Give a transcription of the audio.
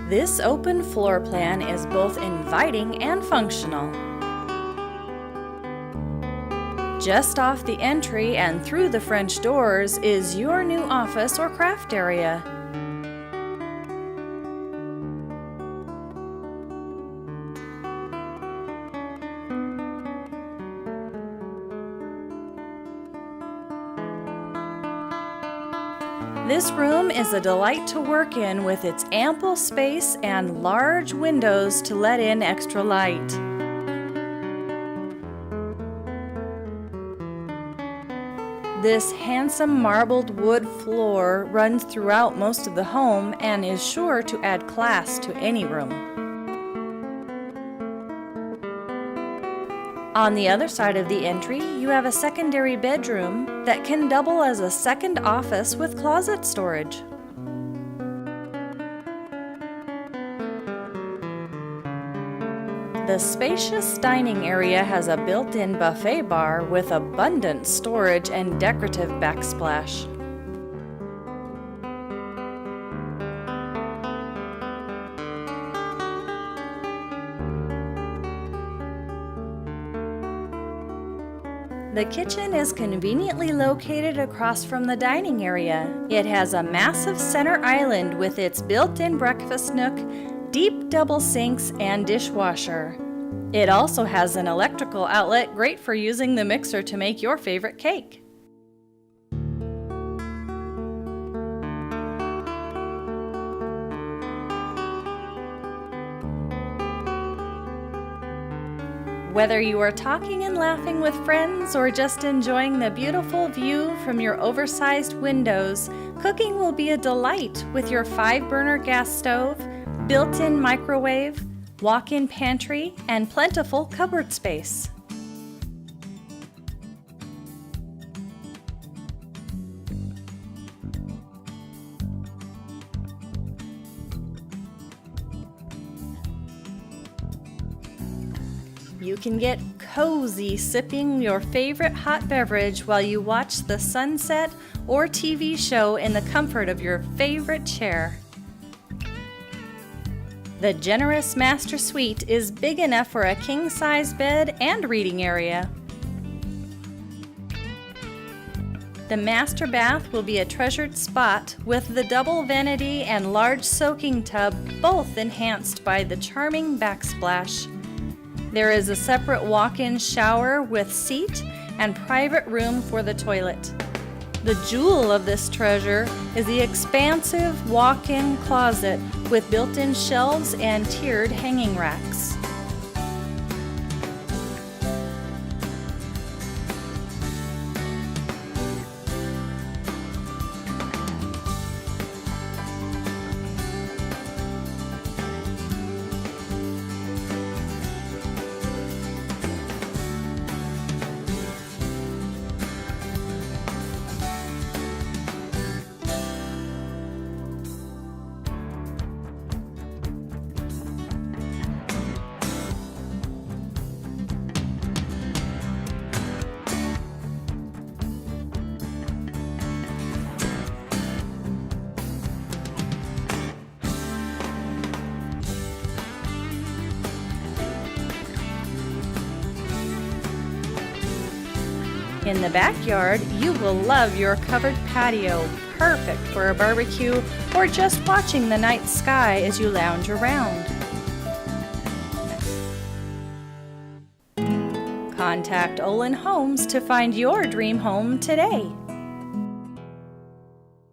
This open floor plan is both inviting and functional. Just off the entry and through the French doors is your new office or craft area. This room is a delight to work in with its ample space and large windows to let in extra light. This handsome marbled wood floor runs throughout most of the home and is sure to add class to any room. On the other side of the entry, you have a secondary bedroom that can double as a second office with closet storage. The spacious dining area has a built-in buffet bar with abundant storage and decorative backsplash. The kitchen is conveniently located across from the dining area. It has a massive center island with its built-in breakfast nook, deep double sinks, and dishwasher. It also has an electrical outlet great for using the mixer to make your favorite cake. Whether you are talking and laughing with friends or just enjoying the beautiful view from your oversized windows, cooking will be a delight with your 5-burner gas stove, built-in microwave, walk-in pantry, and plentiful cupboard space. You can get cozy sipping your favorite hot beverage while you watch the sunset or TV show in the comfort of your favorite chair. The generous master suite is big enough for a king-size bed and reading area. The master bath will be a treasured spot with the double vanity and large soaking tub, both enhanced by the charming backsplash. There is a separate walk-in shower with seat and private room for the toilet. The jewel of this treasure is the expansive walk-in closet with built-in shelves and tiered hanging racks. In the backyard, you will love your covered patio, perfect for a barbecue or just watching the night sky as you lounge around. Contact Olin Homes to find your dream home today.